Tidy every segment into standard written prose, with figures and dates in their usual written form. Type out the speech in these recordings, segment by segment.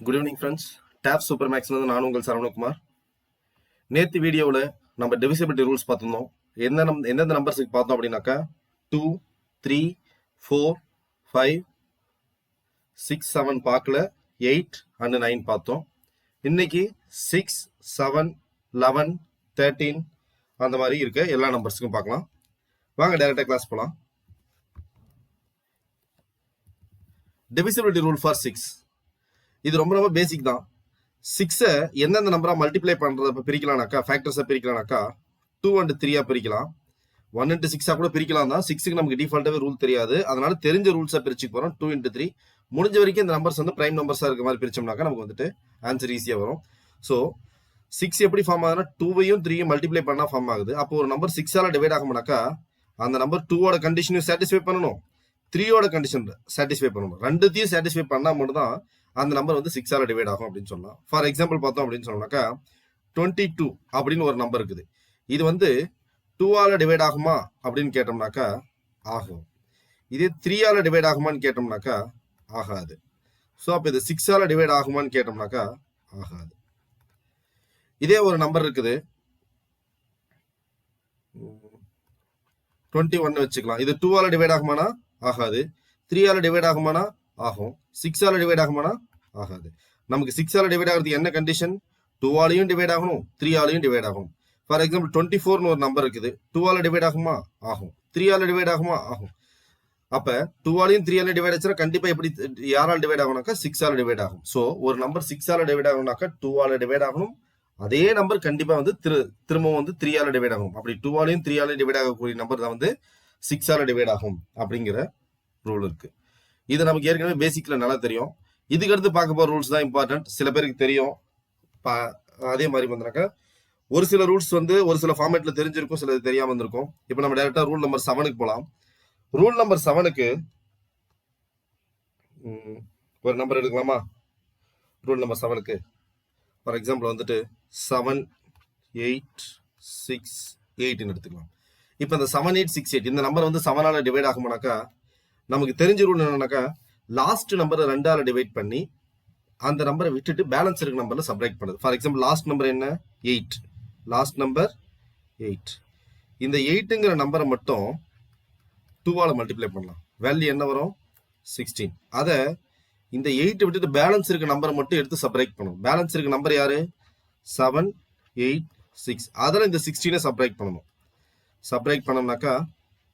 Good evening friends. Tab super மேக்ஸ்லேருந்து நான் உங்கள் சரவணகுமார். நேற்று வீடியோவில் நம்ம டிவிசிபிலிட்டி ரூல்ஸ் பார்த்துருந்தோம். எந்தெந்த நம்பர்ஸுக்கு பார்த்தோம் அப்படின்னாக்கா 2, 3, 4, 5, 6, 7 பார்க்கல, 8 and 9 பார்த்தோம். இன்னைக்கு 6, 7, 11, 13 அந்த மாதிரி இருக்க எல்லா நம்பர்ஸுக்கும் பார்க்கலாம். வாங்க டைரக்டாக கிளாஸ் போகலாம். Divisibility rule for 6. இது ரொம்ப பேசிக் தான். 6 எந்தெந்த நம்பரா மல்டிப்ளை பண்றத பிரிக்கலாம்னாக்கா, ஃபேக்டர்ஸை பிரிக்கலாம்னாக்கா 2 and 3 பிரிக்கலாம். 1 into 6 கூட பிரிக்கலாம் தான். 6க்கு நமக்கு டிஃபால்ட்டாவே ரூல் தெரியாது, அதனால தெரிஞ்ச ரூல்ஸை பிரிச்சு போறோம். 2 into 3 முடிஞ்ச வரைக்கும் இந்த நம்பர்ஸ் வந்து பிரைம் நம்பர்ஸா இருக்க மாதிரி பிரிச்சோம்னாக்கா நமக்கு வந்துட்டு ஆன்சர் ஈஸியா வரும். ஸோ 6 எப்படி ஃபார்ம் ஆகுதுன்னா 2வையும் 3யும் மல்டிப்ளை பண்ணா ஃபார்ம் ஆகுது. அப்போ ஒரு நம்பர் 6ஆல டிவைட் ஆகும்னாக்கா அந்த நம்பர் 2ஓட கண்டிஷனையும் சாட்டிஸ்ஃபை பண்ணணும், 3ஓட கண்டிஷன் சாட்டிஸ்ஃபை பண்ணணும். ரெண்டுத்தையும் சாட்டிஸ்ஃபை பண்ணா மட்டும் தான் அந்த நம்பர் வந்து 6ஆல டிவைட் ஆகும் அப்படின்னு சொல்லலாம். ஃபார் எக்ஸாம்பிள் பார்த்தோம் அப்படின்னு சொன்னோம்னாக்கா 22 அப்படின்னு ஒரு நம்பர் இருக்குது. இது வந்து 2ஆல டிவைட் ஆகுமா அப்படின்னு கேட்டோம்னாக்கா ஆகும். இதே 3ஆல டிவைட் ஆகுமான்னு கேட்டோம்னாக்கா ஆகாது. ஸோ அப்போ இது 6ஆல டிவைட் ஆகுமான்னு கேட்டோம்னாக்கா ஆகாது. இதே ஒரு நம்பர் இருக்குது 21 வச்சுக்கலாம். இது 2ஆல டிவைட் ஆகுமானா ஆகாது, 3ஆல டிவைட் ஆகுமானா ஆகும், 6ஆல டிவைட் ஆகுமானா ஆகாது. நமக்கு 6ஆல டிவைட் ஆகிறதுக்கு என்ன கண்டிஷன்? 2ஆலையும் டிவைட் ஆகணும், 3ஆலையும் டிவைட் ஆகணும். ஃபார் எக்ஸாம்பிள் 24ன்னு ஒரு நம்பர் இருக்குது. 2ஆல டிவைட் ஆகுமா ஆகும், 3ஆல டிவைட் ஆகுமா ஆகும். அப்ப 2ஆலையும் 3ஆலையும் டிவைட் ஆச்சுன்னா கண்டிப்பா எப்படி யாரால டிவைட் ஆகும்னாக்கா 6ஆல டிவைட் ஆகும். ஸோ ஒரு நம்பர் 6ஆல டிவைட் ஆகணும்னாக்கா 2ஆல டிவைட் ஆகணும். அதே நம்பர் கண்டிப்பா வந்து திரும்பவும் வந்து 3ஆல டிவைட் ஆகும். அப்படி 2ஆலையும் 3ஆலையும் டிவைட் ஆகக்கூடிய நம்பர் தான் வந்து 6ஆல டிவைட் ஆகும் அப்படிங்கிற ரூல் இருக்கு. இது நமக்கு ஏற்கனவே பேசிக்ல நல்லா தெரியும். இதுக்கு அடுத்து பார்க்க போற ரூல்ஸ் தான் இம்பார்ட்டன்ட். சில பேருக்கு தெரியும். அதே மாதிரி வந்தாக்கா ஒரு சில ரூல்ஸ் வந்து ஒரு சில ஃபார்மேட்ல தெரிஞ்சிருக்கும், சில தெரியாம இருந்திருக்கும். இப்போ நம்ம டைரக்டா ரூல் நம்பர் 7க்கு போலாம். ரூல் நம்பர் 7க்கு ஒரு நம்பர் எடுக்கலாமா? ரூல் நம்பர் 7க்கு ஃபார் எக்ஸாம்பிள் வந்துட்டு 7, 8, 6, 8 எடுத்துக்கலாம். இப்போ இந்த 7, 8, 6, 8 இந்த நம்பர் வந்து 7ஆல டிவைட் ஆகுமானாக்கா நமக்கு தெரிஞ்ச ரூல் என்னன்னாக்கா லாஸ்ட் நம்பரை 2ஆல டிவைட் பண்ணி அந்த நம்பரை விட்டுட்டு பேலன்ஸ் இருக்க நம்பர்ல சப்ராக்ட் பண்ணுது. ஃபார் எக்ஸாம்பிள் லாஸ்ட் நம்பர் என்ன? 8. Last number 8. இந்த 8ங்கிற நம்பரை மட்டும் 2ஆல மல்டிப்ளை பண்ணலாம். வேல்யூ என்ன வரும்? 16. அதை இந்த 8 விட்டுட்டு பேலன்ஸ் இருக்க நம்பரை மட்டும் எடுத்து சப்ராக்ட் பண்ணணும். பேலன்ஸ் இருக்க நம்பர் யாரு? 7, 8, 6. அதில் இந்த 16 சப்ராக்ட் பண்ணணும். சப்ராக்ட் பண்ணோம்னாக்கா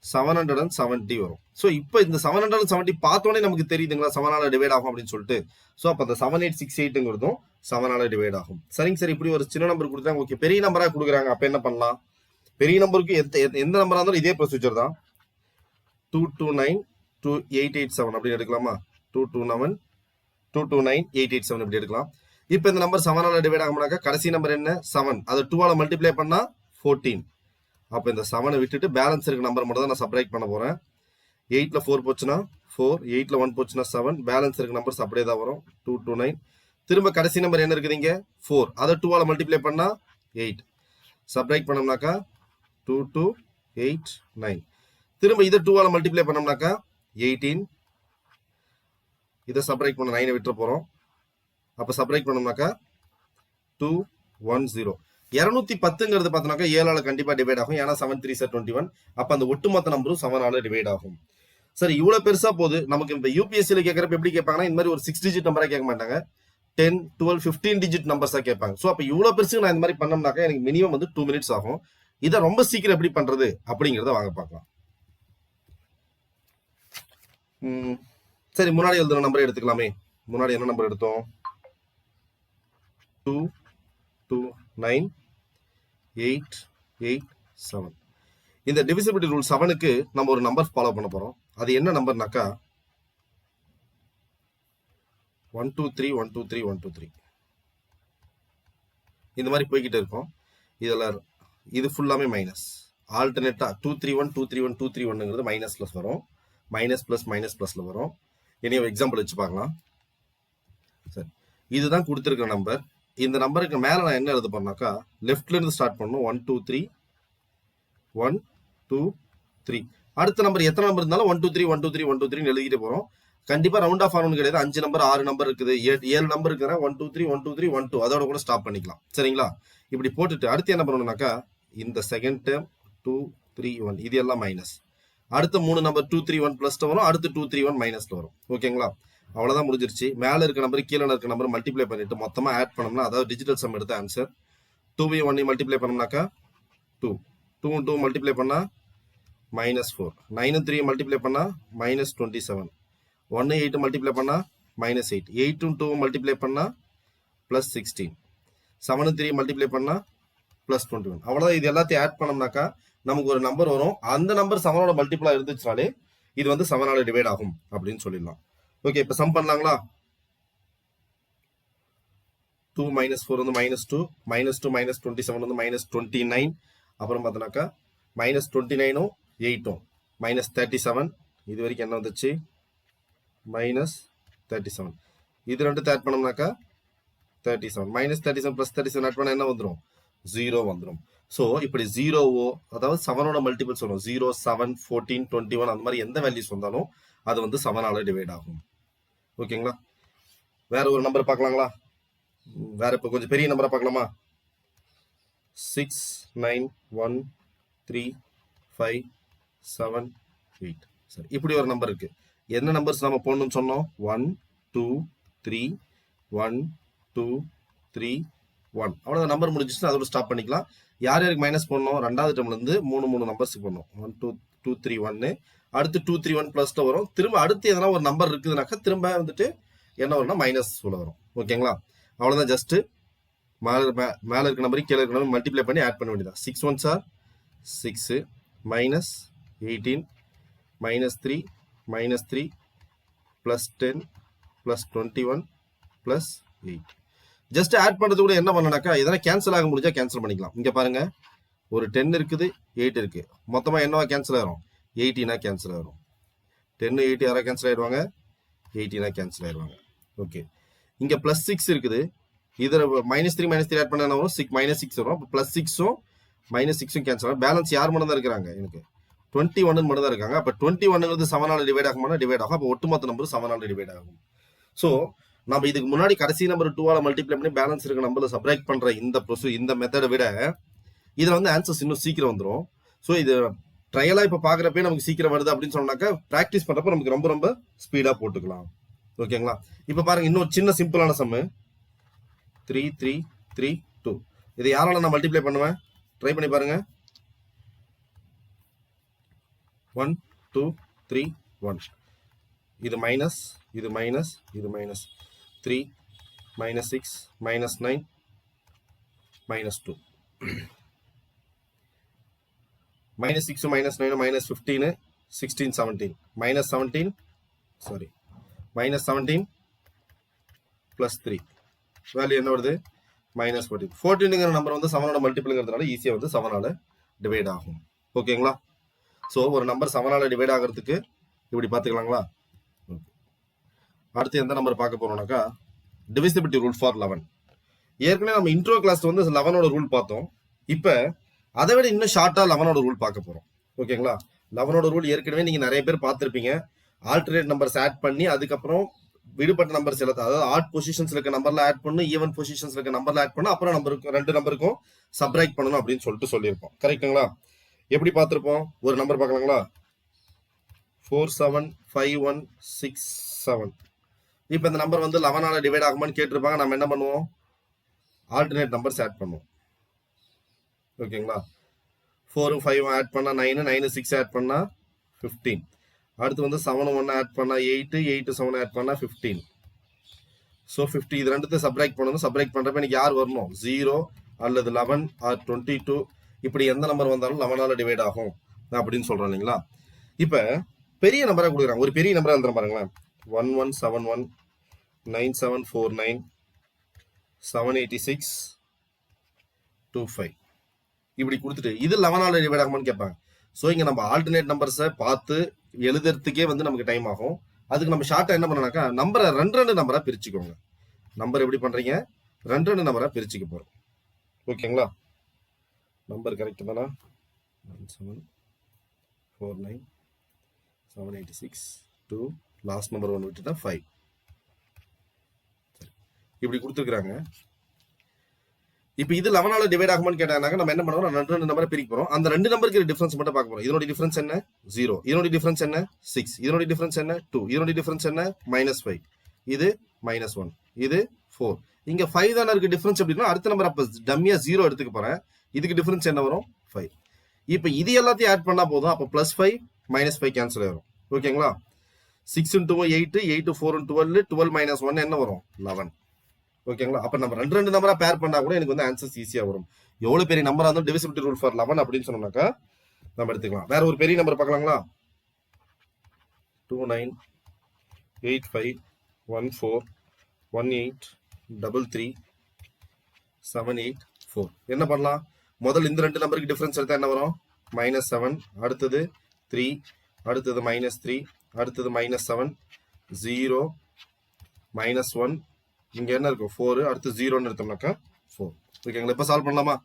770 வரும். ஸோ இப்போ இந்த 770 பார்த்தோன்னே நமக்கு தெரியுதுங்களா 7ஆல டிவைட் ஆகும் அப்படின்னு சொல்லிட்டு. ஸோ அப்போ அந்த 7, 8, 6, 8ங்கிறதும் 7ஆல டிவைட் ஆகும். சரிங்க சார், இப்படி ஒரு சின்ன நம்பர் கொடுத்தாங்க, ஓகே. பெரிய நம்பரா கொடுக்குறாங்க, அப்போ என்ன பண்ணலாம்? பெரிய நம்பருக்கு எந்த நம்பரா இருந்தாலும் இதே ப்ரொசீஜர் தான். 229, 887 அப்படின்னு எடுக்கலாமா? 229, 887 இப்படி எடுக்கலாம். இப்போ இந்த நம்பர் 7ஆல டிவைட் ஆகும்னாக்கா கடைசி நம்பர் என்ன? 7. அதை 2ஆல மல்டிப்ளை பண்ணா 14. அப்போ இந்த 7 விட்டுட்டு பேலன்ஸ் இருக்க நம்பர் மட்டும் தான் நான் சப்ராக்ட் பண்ண போறேன். 8ல 4 போச்சுன்னா 4, 8ல 1 போச்சுன்னா 7. பேலன்ஸ் இருக்க நம்பர்ஸ் அப்படியே தான் வரும். 229. திரும்ப கடைசி நம்பர் என்ன இருக்குதுங்க? 4. அதை 2ஆல மல்டிப்ளை பண்ணா 8. சப்ராக்ட் பண்ணோம்னாக்கா 2, 2, 8, 9. திரும்ப இதை 2ஆல மல்டிப்ளை பண்ணோம்னாக்கா 18. இதை சப்ராக்ட் பண்ண 9 விட்டுற போறோம். அப்போ சப்ராக்ட் பண்ணோம்னாக்கா 2, 1, 0. 210ங்கிறது பார்த்தோம்னாக்கா 7ஆல கண்டிப்பா டிவைட் ஆகும். ஏன்னா 7, 3, 21. அப்ப அந்த ஒட்டுமொத்த நம்பரும் 7ஆல டிவைட் ஆகும். சரி, இவ்வளவு பெருசா போகுது. நமக்கு இப்ப யூபிஎஸ்சில கேட்கறப்ப எப்படி கேட்பாங்கன்னா இந்த மாதிரி ஒரு 6 டிஜிட் நம்பரா கேட்க மாட்டாங்க. 10, 12, 15 டிஜிட் நம்பர்ஸா கேட்பாங்க. ஸோ அப்ப இவ்வளவு பெருசு நான் இந்த மாதிரி பண்ணோம்னாக்கா எனக்கு மினிமம் வந்து 2 minutes ஆகும். இதை ரொம்ப சீக்கிரம் எப்படி பண்றது அப்படிங்கிறத வாங்க பார்க்கலாம். சரி, முன்னாடி எழுதுன நம்பரை எடுத்துக்கலாமே. முன்னாடி என்ன நம்பர் எடுத்தோம்? 2, 2, 9, 8, 8, 7. இந்த டிவிசிபிலிட்டி ரூல் 7க்கு நம்ம ஒரு நம்பர் ஃபாலோ பண்ண போறோம். அது என்ன நம்பர்னாக்கா 1, 2, 3, 1, 2, 3, 1, 2, 3 இந்த மாதிரி போய்கிட்டு இருக்கும். இதில் இது ஃபுல்லாமே மைனஸ். ஆல்டர்னேட்டா 2, 3, 1, 2, 3, 1, 2, 3, 1ங்கிறது மைனஸ் பிளஸ் வரும். மைனஸ் பிளஸ்ல வரும். இனி ஒரு எக்ஸாம்பிள் வச்சு பார்க்கலாம். சரி, இதுதான் கொடுத்துருக்க நம்பர். இந்த நம்பருக்கு மேல நான் என்ன எழுத போறேன்னாக்கா லெஃப்ட்ல இருந்து ஸ்டார்ட் பண்ணணும். 1, 2, 3, 1, 2, 3. அடுத்த நம்பர் எத்தனை நம்பர் இருந்தாலும் 1, 2, 3, 1, 2, 3, 1, 2, 3 எழுதிட்டு போறோம். கண்டிப்பா ரவுண்ட் ஆஃப் ஆகணும்னு கிடையாது. 5 நம்பர் 6 நம்பர் இருக்குது, 7 நம்பர் இருக்குன்னா 1 2 3 1 2 3 1 2 அதோட கூட ஸ்டாப் பண்ணிக்கலாம். சரிங்களா? இப்படி போட்டுட்டு அடுத்து என்ன பண்ணணும்னாக்கா இந்த செகண்ட் டேர்ம் 2 3 1 இது எல்லாம் மைனஸ். அடுத்த 3 நம்பர் 2 3 1 பிளஸ்ல வரும், அடுத்து 2 3 1 மைனஸ்ல வரும். ஓகேங்களா? அவ்வளவுதான் முடிஞ்சிருச்சு. மேல இருக்க நம்பர் கீழே இருக்க நம்பர் மல்டிப்ளை பண்ணிட்டு மொத்தமா ஆட் பண்ணோம்னா அதாவது டிஜிட்டல் சம் எடுத்த ஆன்சர் 2 1 மல்டிப்ளை பண்ணோம்னாக்கா 2 2 2 மல்டிப்ளை பண்ணா -4, 9 3 மல்டிப்ளை பண்ணா -27, 1 8 மல்டிப்ளை பண்ணா -8, 8 2 மல்டிப்ளை பண்ணா +16, 7 3 மல்டிப்ளை பண்ணா +21. அவ்வளவுதான். இது எல்லாத்தையும் ஆட் பண்ணோம்னாக்கா நமக்கு ஒரு நம்பர் வரும். அந்த நம்பர் 7ஓட மல்டிப்ளா இருந்துச்சுனாலே இது வந்து 7ஆல டிவைட் ஆகும் அப்படின்னு சொல்லிடலாம். ஓகே, இப்ப சம் பண்ணலாங்களா? 2 -4 வந்து -2, -2 -27 வந்து -29. அப்புறம் பார்த்தோம்னாக்கா -29ம் 8ம் -37. இது வரைக்கும் என்ன வந்துச்சு? -37. இது ரெண்டு ஆட் பண்ணோம்னாக்கா 37. -37 + 37 ஆட் பண்ணா என்ன வந்துடும்? 0 வந்துடும். ஸோ இப்படி 0வோ அதாவது 7ஓட மல்டிபிள் சொல்லணும், 0 7 14 21 அந்த மாதிரி எந்த வேல்யூஸ் வந்தாலும் அது வந்து 7ஆல டிவைட் ஆகும். ஓகேங்களா? வேற ஒரு நம்பர் பார்க்கலாங்களா? வேற இப்போ கொஞ்சம் பெரிய நம்பரா பார்க்கலாமா? 6 9 1 3 5 7 8. சரி, இப்படி ஒரு நம்பர் இருக்கு. என்ன நம்பர்ஸ் நம்ம போடணும்னு சொன்னோம்? 1 2 3 1 2 3 1. அவ்வளோ நம்பர் முடிஞ்சிச்சுன்னா அதோட ஸ்டாப் பண்ணிக்கலாம். யார் யாருக்கு மைனஸ் பண்ணணும்? ரெண்டாவது டேர்ம்ல இருந்து 3 நம்பர்ஸுக்கு பண்ணணும். 1 2 2 3 1. அடுத்து 2 3 1 பிளஸ்ல வரும். திரும்ப அடுத்து எதனா ஒரு நம்பர் இருக்குதுனாக்கா திரும்ப வந்துட்டு என்ன வரும்னா மைனஸ் உள்ள வரும். ஓகேங்களா? அவ்வளோதான். ஜஸ்ட் மேல இருக்க நம்பருக்கு கீழே இருக்க நம்பர் மல்டிப்ளை பண்ணி ஆட் பண்ண வேண்டியதான். 6 1s are 6 -18 -3 -3 +10 +21 +8. ஜஸ்ட் ஆட் பண்றது கூட என்ன பண்ணனாக்கா எதனா கேன்சல் ஆக முடிஞ்சா கேன்சல் பண்ணிக்கலாம். இங்க பாருங்க, ஒரு 10 இருக்குது, 8 இருக்கு. மொத்தமா என்னவா கேன்சல் ஆயிரும்? 18ஆ கேன்சல் ஆயிரும். 10 8 யாரா கேன்சல் ஆயிடுவாங்க? 18ஆ கேன்சல் ஆயிடுவாங்க. ஓகே, இங்க +6 இருக்குது. இதில் -3 -3 ஆட் பண்ண என்ன வரும்? -6 வரும். அப்போ +6ம் -6ம் கேன்சல் ஆகும். பேலன்ஸ் யார் மட்டும் தான் இருக்கிறாங்க? எனக்கு 21 மட்டும் தான் இருக்காங்க. அப்போ 21 7ஆல டிவைட் ஆகுமா? டிவைட் ஆகும். அப்போ ஒட்டுமொத்த நம்பர் 7ஆல டிவைட் ஆகும். ஸோ நம்ம இதுக்கு முன்னாடி கடைசி நம்பர் 2ஆல மல்டிப்ளை பண்ணி பேலன்ஸ் இருக்க நம்பர்ல சப்ராக்ட் பண்ற இந்த மெத்தடை விட இதுல வந்து ஆன்சர்ஸ் இன்னும் சீக்கிரம் வந்துடும். ஸோ இது ட்ரையலா இப்ப பாக்குறப்பே நமக்கு சீக்கிரம் வருது அப்படின்னு சொன்னாக்கா பிராக்டிஸ் பண்றப்ப நமக்கு ரொம்ப ரொம்ப ஸ்பீடா போட்டுக்கலாம். ஓகேங்களா? இப்ப பாருங்க, இன்னொரு சின்ன சிம்பிளான சம்மு 3 3 3 2. இதை யாரால நான் மல்டிப்ளை பண்ணுவேன்? ட்ரை பண்ணி பாருங்க. 1 2 3 1. இது மைனஸ், இது மைனஸ், இது மைனஸ். 3 -6 -9 -2. -6 -9 -15 16 17 -17 சாரி -17 +3 வேல்யூ என்ன வருது? -14. 14ங்கிற நம்பர் வந்து 7ஓட மல்டிபிள்ங்கிறதுனால ஈஸியா வந்து 7ஆல டிவைட் ஆகும். ஓகேங்களா? ஸோ ஒரு நம்பர் 7ஆல டிவைட் ஆகிறதுக்கு இப்படி பார்த்துக்கலாங்களா? அடுத்து எந்த நம்பர் பார்க்க போறோம்னாக்கா டிவிசிபிலிட்டி ரூல் ஃபார் 11. ஏற்கனவே நம்ம இன்ட்ரோ கிளாஸ் வந்து 11ஓட ரூல் பார்த்தோம். இப்போ அதை விட இன்னும் ஷார்ட்டா 11ஓட ரூல் பார்க்க போறோம். ஓகேங்களா? 11ஓட ரூல் ஏற்கனவே நீங்க நிறைய பேர் பார்த்துருப்பீங்க. ஆல்டர்னேட் நம்பர்ஸ் ஆட் பண்ணி அதுக்கப்புறம் விடுபட்ட நம்பர்ஸ் எல்லாத்தையும் அதாவது ஆட் பொசிஷன்ஸ்ல இருக்க நம்பர்ல ஆட் பண்ணணும், ஈவன் பொசிஷன்ஸ்ல இருக்க நம்பர்ல ஆட் பண்ணணும், அப்புறம் நம்பருக்கு 2 நம்பருக்கும் சப்ராக்ட் பண்ணணும் அப்படின்னு சொல்லிட்டு சொல்லியிருப்போம். கரெக்டுங்களா? எப்படி பார்த்துருப்போம்? ஒரு நம்பர் பார்க்கலாங்களா? 4 7 5 1 6 7. இப்போ இந்த நம்பர் வந்து 11ஆல டிவைட் ஆகுமான்னு கேட்டிருப்பாங்க. நம்ம என்ன பண்ணுவோம்? ஆல்டர்னேட் நம்பர்ஸ் ஆட் பண்ணுவோம். ஓகேங்களா? 4 5 ஆட் பண்ணா 9 9 6 ஆட் பண்ணா 15. அடுத்து வந்து 7 1 ஆட் பண்ணா 8 8 7 ஆட் பண்ணா 15. ஸோ 50 இது ரெண்டுத்தையும் சப்ராக்ட் பண்ணணும். சப்ராக்ட் பண்றப்ப எனக்கு யார் வரணும்? 0 அல்லது 11 ஆர் 22. இப்படி எந்த நம்பர் வந்தாலும் 11ஆல டிவைட் ஆகும் அப்படின்னு சொல்றோம் இல்லைங்களா? இப்ப பெரிய நம்பரா கொடுக்குறாங்க. ஒரு பெரிய நம்பரா எழுதுற பாருங்களேன். 1171 9749 786 25. இப்படி கொடுத்துட்டு இது 11ஆல டிவைட் ஆகுமான்னு கேட்பாங்க. ஸோ இங்க நம்ம ஆல்டர்னேட் நம்பர்ஸை பார்த்து எழுதுறதுக்கே வந்து நமக்கு டைம் ஆகும். அதுக்கு நம்ம ஷார்ட்டா என்ன பண்ணணும்னாக்கா நம்பரை 2 நம்பரா பிரிச்சுக்கோங்க. நம்பர் எப்படி பண்றீங்க? 2 நம்பரா பிரிச்சுக்க போறோம். ஓகேங்களா? நம்பர் கரெக்ட் தானா? 9749 786 2 லாஸ்ட் நம்பர் 1 விட்டுட்டா 5. இப்படி கொடுத்துருக்காங்க. இப்போ இது 11ஆல டிவைட் ஆகுமான்னு கேட்டாங்க. நம்ம என்ன பண்ணுவோம், ரெண்டு நம்பரை பிரிக்க போறோம். அந்த ரெண்டு நம்பருக்கு டிஃபரன்ஸ் மட்டும் பார்க்க போறோம். இதனுடைய டிஃபரன்ஸ் என்ன 0, இதனுடைய டிஃபரன்ஸ் என்ன 6, இதனுடைய டிஃபரன்ஸ் என்ன 2, இதனுடைய டிஃபரன்ஸ் என்ன -5, இது -1, இது 4. இங்க 5 தானே இருக்கு டிஃபரன்ஸ். அப்படின்னா அடுத்த நம்பர் அப்ப டம்மியா 0 எடுத்துக்க போறேன். இதுக்கு டிஃபரன்ஸ் என்ன வரும் 5. இப்போ இது எல்லாத்தையும் ஆட் பண்ணா போதும். அப்போ +5 -5 கேன்சல் ஆயிரும். ஓகேங்களா? 6 × 8, 8 × 4 × 12, 12 - 1 என்ன வரும் 11. ஓகேங்களா? அப்ப நம்ம ரெண்டு நம்பரா பேர் பண்ணா கூட எனக்கு வந்து ஆன்சர்ஸ் ஈஸியா வரும். எவ்வளவு பெரிய நம்பரா இருந்தாலும் டிவிசிபிலிட்டி ரூல் ஃபார் 11 அப்படின்னு சொன்னோம்னாக்கா நம்ம எடுத்துக்கலாம். வேற ஒரு பெரிய நம்பர் பார்க்கலாங்களா? 298514183378 4. என்ன பண்ணலாம்? முதல்ல இந்த ரெண்டு நம்பருக்கு டிஃபரன்ஸ் எடுத்தா என்ன வரும்? -7, அடுத்தது 3, அடுத்தது -3, அடுத்தது -7, 0, -1, இங்க என்ன இருக்கும் 4, அடுத்து 0ன்னு எடுத்தோம்னாக்கா 4. ஓகேங்களா? இப்ப சால்வ் பண்ணலாமா?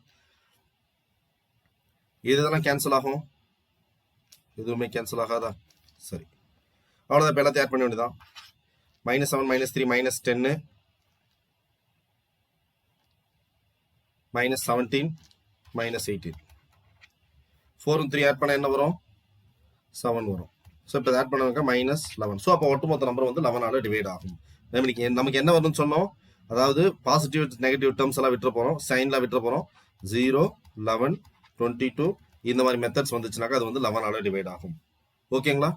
இதெல்லாம் கேன்சல் ஆகும், எதுவுமே கேன்சல் ஆகாதா? சரி, அவ்வளவுதான். இப்ப எல்லாத்தையும் ஆட் பண்ண வேண்டியதான். -7, -3, -10, -17, -18. 4 ம் 3 ஆட் பண்ண என்ன வரும்? 7 வரும். ஸோ இப்போ ஆட் பண்ணாக்க -11. ஸோ அப்போ ஒட்டுமொத்த நம்பர் வந்து 11ஆல டிவைட் ஆகும். நமக்கு என்ன வரும்னு சொன்னோம்? அதாவது பாசிட்டிவ் நெகட்டிவ் டேர்ம்ஸ் எல்லாம் விட்டுற போறோம், சைன்லாம் விட்டுற போறோம். 0, 11, 22 இந்த மாதிரி மெத்தட்ஸ் வந்துச்சுனாக்கா அது வந்து 11ஆல டிவைட் ஆகும். ஓகேங்களா?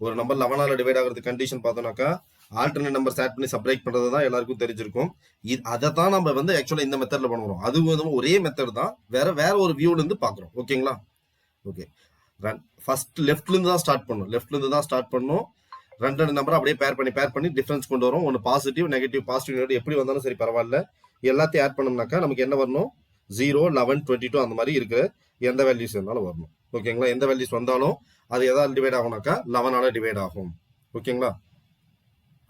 ஒரு நம்பர் 11ஆல டிவைட் ஆகிறதுக்கு கண்டிஷன் பார்த்தோம்னாக்கா ஆல்டர்னேட் நம்பர்ஸ் ஆட் பண்ணி சப்ட்ராக்ட் பண்றது தான் எல்லாருக்கும் தெரிஞ்சிருக்கும். அதை தான் நம்ம வந்து ஆக்சுவலா இந்த மெத்தட்ல பண்ணுவோம். அது வந்து ஒரே மெத்தட் தான், வேற ஒரு வியூல இருந்து பாக்குறோம். ஓகேங்களா? ஓகே, ஃபர்ஸ்ட் லெஃப்ட்ல இருந்து தான் ஸ்டார்ட் பண்ணும். ரெண்டு நம்பர் அப்படியே பேர் பண்ணி டிஃபரன்ஸ் கொண்டு வரும். ஒன்று பாசிட்டிவ் நெகட்டிவ் எப்படி வந்தாலும் சரி பரவாயில்ல. எல்லாத்தையும் ஆட் பண்ணோம்னாக்கா நமக்கு என்ன வரணும்? 0, 11, 22 அந்த மாதிரி இருக்கிற எந்த வேல்யூஸ் இருந்தாலும் வரணும். ஓகேங்களா? எந்த வேல்யூஸ் வந்தாலும் அது எதாவது டிவைட் ஆகும்னாக்கா 11ஆல டிவைட் ஆகும். ஓகேங்களா?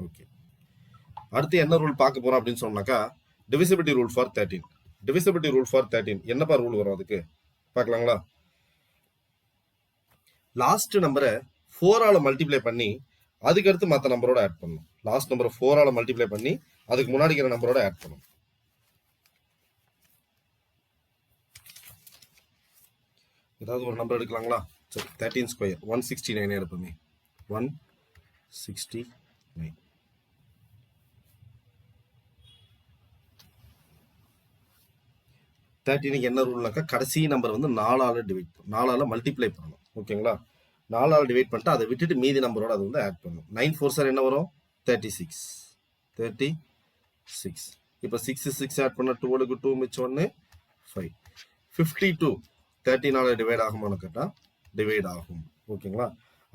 ஓகே, அடுத்து என்ன ரூல் பார்க்க போறோம் அப்படின்னு சொன்னாக்கா divisibility rule for 13. Divisibility rule for 13 என்னப்பா ரூல் வரும் அதுக்கு பார்க்கலாங்களா? லாஸ்ட் நம்பரை 4ஆல மல்டிப்ளை பண்ணி அதுக்கு அடுத்து மற்ற நம்பரோட ஆட் பண்ணணும். லாஸ்ட் நம்பரை 4ஆல மல்டிப்ளை பண்ணி அதுக்கு முன்னாடி இருக்கிற நம்பரோட ஆட் பண்ணணும். ஏதாவது ஒரு நம்பர் எடுக்கலாங்களா? சரி, 13² 169 எடுப்போமே. 169. என்ன ரூல்னாக்கா கடைசி நம்பர் வந்து 4ஆல மல்டிப்ளை பண்ணணும். ஓகேங்களா? 4ஆல் டிவைட் பண்ணிட்டு அதை விட்டுட்டு மீதி நம்பரோட அது வந்து ஆட் பண்ணும். 9 4 சார் என்ன வரும்? 36. இப்போ 6 ஆட் பண்ண 12க்கு 2 மிச்சம் 1 5. 52 13ஆல டிவைட் ஆகுமான்னு கேட்டா டிவைட் ஆகும். ஓகேங்களா?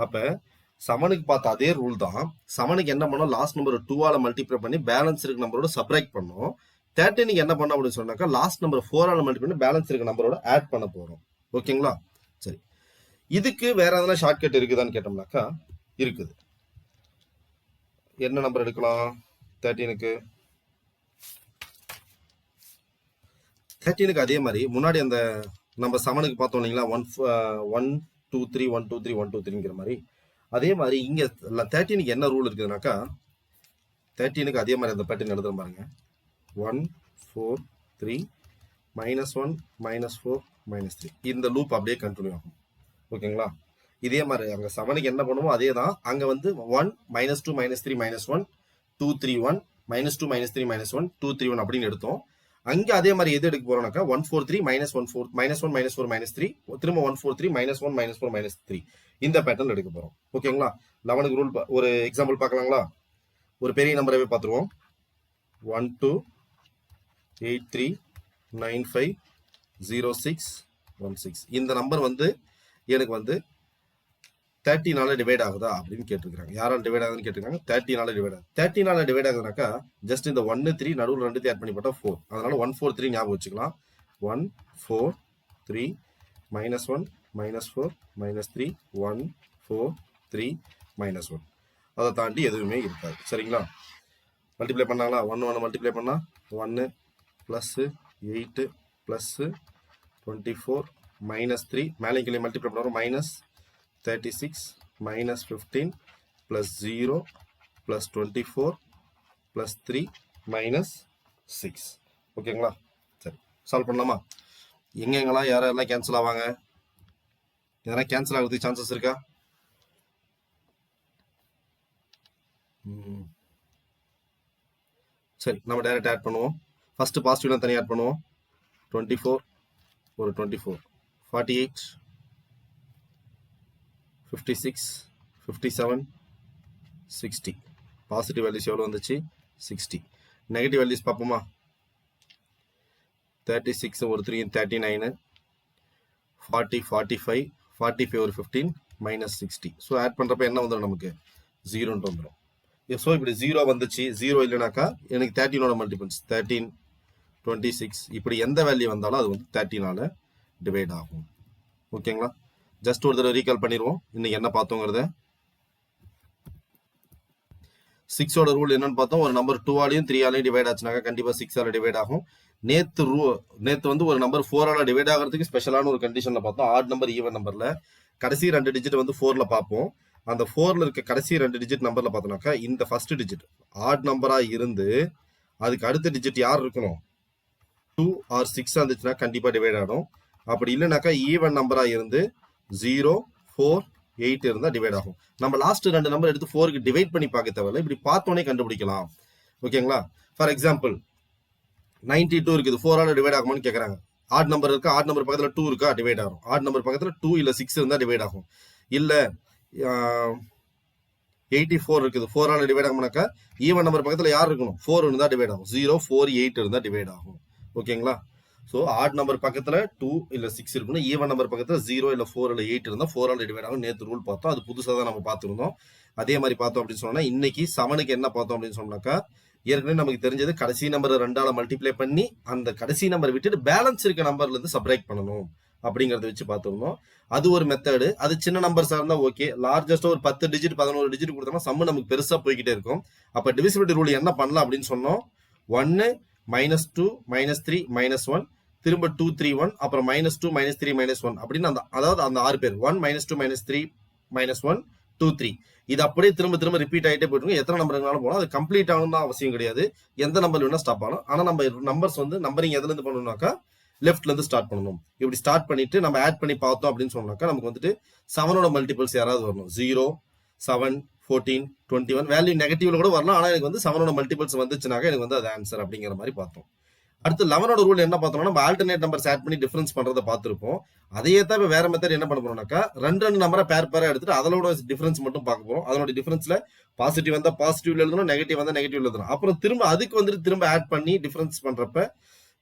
அப்ப சமனுக்கு பார்த்த அதே ரூல் தான். சமனுக்கு என்ன பண்ணோம்? லாஸ்ட் நம்பர் 2ஆல மல்டிப்ளை பண்ணி பேலன்ஸ் இருக்க நம்பரோட சப்ராக்ட் பண்ணோம். 13க்கு என்ன பண்ணோம் அப்படின்னு சொன்னாக்கா லாஸ்ட் நம்பர் 4ஆல மல்டிப்ளை பண்ணி பேலன்ஸ் இருக்க நம்பரோட ஆட் பண்ண போறோம். ஓகேங்களா? சரி, இதுக்கு வேற எதனா ஷார்ட்கட் இருக்குதான்னு கேட்டோம்னாக்கா இருக்குது. என்ன நம்பர் எடுக்கலாம்? 13க்கு அதே மாதிரி முன்னாடி அந்த நம்ம சமனுக்கு பார்த்தோம் இல்லைங்களா? 1 2 3 1 2 3 1 2 3ங்கிற மாதிரி அதே மாதிரி இங்க 13க்கு என்ன ரூல் இருக்குதுனாக்கா 13க்கு அதே மாதிரி அந்த பேட்டர்ன் எழுதுற பாருங்க. 1 4 3 -1 -4 -3 இந்த லூப் அப்படியே கண்டினியூ ஆகும். ஓகேங்களா? இதே மாதிரி அங்க சமனுக்கு என்ன பண்ணுமோ அதே தான். அங்க வந்து 1 -2 -3 -1 2 3 1 -2 -3 -1 2 3 1 அப்படின்னு எடுத்தோம். அங்க அதே மாதிரி எது எடுக்க போறோம்னாக்கா 1 4 3 -1 -4 -3 திரும்ப 1 4 3 -1 -4 -3 இந்த பேட்டர்ன் எடுக்க போறோம். ஓகேங்களா? 11க்கு ரூல் ஒரு எக்ஸாம்பிள் பார்க்கலாங்களா? ஒரு பெரிய நம்பரவே பார்த்துருவோம். 1 2 8 3 9 5 0 6 1 6 இந்த நம்பர் வந்து எனக்கு வந்து 13ஆல டிவைட் ஆகுதா அப்படின்னு கேட்டிருக்காங்க. யாரால டிவைட் ஆகுதுன்னு கேட்டிருக்காங்க? 13ஆல டிவைட் ஆகுது. 13ஆல டிவைட் ஆகுதுனாக்கா ஜஸ்ட் இந்த 1 3 நடுவில் 2 ஆட் பண்ணி போட்டா 4. அதனால 1 4 3 ஞாபகம் வச்சுக்கலாம். 1 4 3 -1 -4 -3 1 4 3 -1 அதை தாண்டி எதுவுமே இருக்காது. சரிங்களா? மல்டிப்ளை பண்ணாங்களா? 1 1 மல்டிப்ளை பண்ணா 1 + 8 + 24 -3 மேலே கீழே மல்டிப்ளை பண்ணுறோம். -36 -15 plus 0 plus 24 plus 3 minus 6. ஓகேங்களா? சரி, சால்வ் பண்ணலாமா? எங்கெங்கெல்லாம் யாரெல்லாம் கேன்சல் ஆவாங்க? எதனா கேன்சல் ஆகிறதுக்கு சான்சஸ் இருக்கா? சரி, நம்ம டைரக்ட் ஆட் பண்ணுவோம். ஃபர்ஸ்ட் பாசிட்டிவ்லாம் தனியாக ஆட் பண்ணுவோம். 24 ஒரு 24, 48, 56, 57, 60. பாசிட்டிவ் வேல்யூஸ் எவ்வளோ வந்துச்சு? 60. நெகட்டிவ் வேல்யூஸ் பார்ப்போமா? 36 ஒரு 3 39, 40 45, 45 ஒரு 15 minus 60. ஸோ ஆட் பண்ணுறப்ப என்ன வந்துடும் நமக்கு? 0 வந்துடும். ஸோ இப்படி 0 வந்துச்சு, 0 இல்லைனாக்கா எனக்கு 13ஓட மல்டிபிள்ஸ் 13, 26 இப்படி எந்த வேல்யூ வந்தாலும் அது வந்து 13ஆல டிவைட் ஆகும். ஓகேங்களா? ஜஸ்ட் ஒரு தடவை ரீகால் பண்ணிடுவோம் இன்னைக்கு என்ன பார்த்தோங்கிறத. 6ஓட ரூல் என்னன்னு பார்த்தோம். ஒரு நம்பர் 2 ஆலையும் 3 ஆலையும் டிவைட் ஆச்சுனாக்கா கண்டிப்பாக 6 ஆல டிவைட் ஆகும். நேற்று வந்து ஒரு நம்பர் 4 ஆல டிவைட் ஆகிறதுக்கு ஸ்பெஷலான ஒரு கண்டிஷன்ல பார்த்தோம். ஆட் நம்பர் ஈவன் நம்பர்ல கடைசி 2 டிஜிட் வந்து 4ல பார்ப்போம். அந்த 4ல இருக்க கடைசி 2 டிஜிட் நம்பர்ல பார்த்தோம்னாக்கா இந்த ஃபர்ஸ்ட் டிஜிட் ஆட் நம்பரா இருந்து அதுக்கு அடுத்த டிஜிட் யார் இருக்கணும்? 2 ஆர் 6 இருந்துச்சுன்னா கண்டிப்பா டிவைட் ஆகும். அப்படி இல்லைனாக்கா ஈவன் நம்பரா இருந்து 0, 4, 8 இருந்தா டிவைட் ஆகும். நம்ம லாஸ்ட் 2 நம்பர் எடுத்து 4க்கு டிவைட் பண்ணி பார்க்க தேவையில்லை, இப்படி பார்த்தோன்னே கண்டுபிடிக்கலாம். ஓகேங்களா? ஃபார் எக்ஸாம்பிள் 92 இருக்குது, 4 ஆல டிவைட் ஆகுமான்னு கேட்கறாங்க. ஆட் நம்பர் இருக்கா? ஆட் நம்பர் பக்கத்துல 2 இருக்கா? டிவைட் ஆகும். ஆட் நம்பர் பக்கத்துல 2 இல்ல 6 இருந்தா டிவைட் ஆகும். இல்ல 84 இருக்குது, 4 ஆல டிவைட் ஆகும்னாக்கா ஈவன் நம்பர் பக்கத்துல யார் இருக்கணும்? 4 இருந்தா டிவைட் ஆகும். 0, 4, 8 இருந்தா டிவைட் ஆகும். ஓகேங்களா? ஸோ ஆட் நம்பர் பக்கத்துல 2 இல்ல 6 இருக்கணும். ஈவன் நம்பர் பக்கத்துல 0 இல்ல 4 இல்ல 8 இருந்தா 4 ஆல டிவைட் ஆகும். நேற்று ரூல் பார்த்தோம், அது புதுசாக தான் நம்ம பார்த்துருந்தோம். அதே மாதிரி பார்த்தோம் அப்படின்னு சொன்னா இன்னைக்கு 7க்கு என்ன பார்த்தோம் அப்படின்னு சொன்னாக்கா ஏற்கனவே நமக்கு தெரிஞ்சது கடைசி நம்பர் 2ஆல மல்டிப்ளை பண்ணி அந்த கடைசி நம்பர் விட்டுட்டு பேலன்ஸ் இருக்க நம்பர்ல இருந்து சப்ராக்ட் பண்ணணும் அப்படிங்கறத வச்சு பார்த்துருந்தோம். அது ஒரு மெத்தடு. அது சின்ன நம்பர்ஸா இருந்தா ஓகே. லார்ஜஸ்டா ஒரு 10 டிஜிட் 11 டிஜிட் கொடுத்தோம்னா சம்மு நமக்கு பெருசா போய்கிட்டே இருக்கும். அப்ப டிவிசிபிலிட்டி ரூல் என்ன பண்ணலாம் அப்படின்னு சொன்னோம்? 1 -2 -3 -1 திரும்ப 2 3 1 அப்புறம் -2 -3 -1 அப்படின்னு அதாவது அந்த 6 பேர் 1 -2 -3 -1 2 3 இது அப்படியே திரும்ப திரும்ப ரிப்பீட் ஆகிட்டே போயிட்டு எத்தனை நம்பர் இருந்தாலும் போகலாம். அது கம்ப்ளீட் ஆகணும் தான் அவசியம் கிடையாது. எந்த நம்பர் வேணா ஸ்டாப் ஆகணும். ஆனா நம்ம நம்பர்ஸ் வந்து நம்பரிங் எதுல இருந்து பண்ணணும்னாக்கா லெஃப்ட்ல இருந்து ஸ்டார்ட் பண்ணணும். இப்படி ஸ்டார்ட் பண்ணிட்டு நம்ம ஆட் பண்ணி பார்த்தோம் அப்படின்னு சொன்னாக்கா நமக்கு வந்துட்டு 7ஓட மல்டிபிள்ஸ் யாராவது வரணும். 0, 7, 14, 21 வேல்யூ நெகட்டிவ்ல கூட வரலாம். ஆனா எனக்கு வந்து 7ஓட மல்டிபிள்ஸ் வந்துச்சுனாக்கா எனக்கு வந்து அது ஆன்சர் அப்படிங்கிற மாதிரி பார்த்தோம். அடுத்து 11ஓட ரூல் என்ன பார்த்தோம்னா நம்ம ஆல்டர்னேட் நம்பர்ஸ் ஆட் பண்ணி டிஃபரன்ஸ் பண்றதை பார்த்துருப்போம். அதையே தான் வேற மெத்தட் என்ன பண்ண போறோம்னாக்கா 2 நம்பரை பேரா எடுத்துட்டு அதோட டிஃபரன்ஸ் மட்டும் பார்க்க போறோம். அதோட டிஃபரன்ஸ்ல பாசிட்டிவ் வந்தா பாசிட்டிவ்ல எழுதணும், நெகட்டிவ் வந்தா நெகட்டிவ்ல எழுதணும். அப்புறம் திரும்ப அதுக்கு வந்துட்டு திரும்ப ஆட் பண்ணி டிஃபரன்ஸ் பண்றப்ப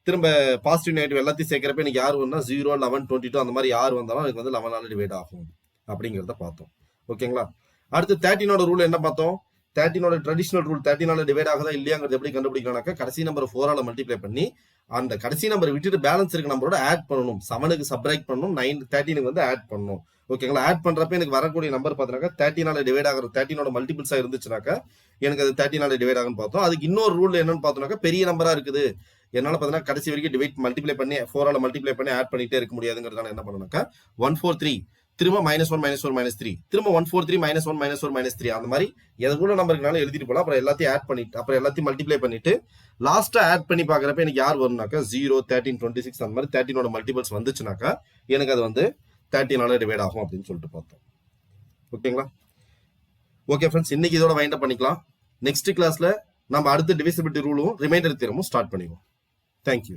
திரும்ப பாசிட்டிவ் நெகட்டிவ் எல்லாத்தையும் சேர்க்கிறப்ப எனக்கு யார் வந்தா 0, 11, 22 அந்த மாதிரி யார் வந்தாலும் எனக்கு வந்து 11ஆல டிவைட் ஆகும் அப்படிங்கிறத பார்த்தோம். ஓகேங்களா? அடுத்து 13ஓட ரூல் என்ன பார்த்தோம்? 13ஓட ட்ரெடிஷனல் ரூல் 13ஆல டிவைட் ஆகுதா இல்லையாங்கிறது எப்படி கண்டுபிடிக்கலாம்னாக்கா கடைசி நம்பர் 4ஆல மல்டிப்ளை பண்ணி அந்த கடைசி நம்பர் விட்டுட்டு பேலன்ஸ் இருக்க நம்பரோட ஆட் பண்ணணும். 7க்கு சப்ராக்ட் பண்ணணும், 13க்கு வந்து ஆட் பண்ணணும். ஓகேங்களா? ஆட் பண்றப்ப எனக்கு வரக்கூடிய நம்பர் பார்த்தீங்கன்னா 13ஆல டிவைட் ஆகிற 13ஓட மல்டிபிள்ஸா இருந்துச்சுனாக்கா எனக்கு அது 13ஆல டிவைட் ஆகுன்னு பார்த்தோம். அதுக்கு இன்னொரு ரூல் என்னன்னு பார்த்தோம்னாக்கா பெரிய நம்பரா இருக்குது, என்னால பார்த்தீங்கன்னா கடைசி வரைக்கும் மல்டிப்ளை பண்ணி 4ஆல மல்டிப்ளை பண்ணி ஆட் பண்ணிட்டே இருக்க முடியாதுங்கிறதால என்ன பண்ணணும்னாக்கா 143 திரும்ப -1 -4 -3 திரும்ப 143 -1 -4 -3 அந்த மாதிரி எதுக்குள்ள நம்பருக்குனாலும் எழுதிட்டு போலாம். அப்புறம் எல்லாத்தையும் ஆட் பண்ணிட்டு அப்புறம் எல்லாத்தையும் மல்டிப்ளை பண்ணிட்டு லாஸ்டா ஆட் பண்ணி பாக்குறப்ப எனக்கு யார் வரும்னாக்கா 0, 13, 26 அந்த மாதிரி 13ஓட மல்டிபிள்ஸ் வந்துச்சுனாக்கா எனக்கு அது வந்து 13ஆல டிவைட் ஆகும் அப்படின்னு சொல்லிட்டு பார்த்தோம். ஓகேங்களா? ஓகே ஃப்ரெண்ட்ஸ், இன்னைக்கு இதோட வைண்ட் அப் பண்ணிக்கலாம். நெக்ஸ்ட் கிளாஸ்ல நம்ம அடுத்த டிவிசிபிலிட்டி ரூலும் ரிமைண்டர் தியரமும் ஸ்டார்ட் பண்ணிடுவோம். Thank you.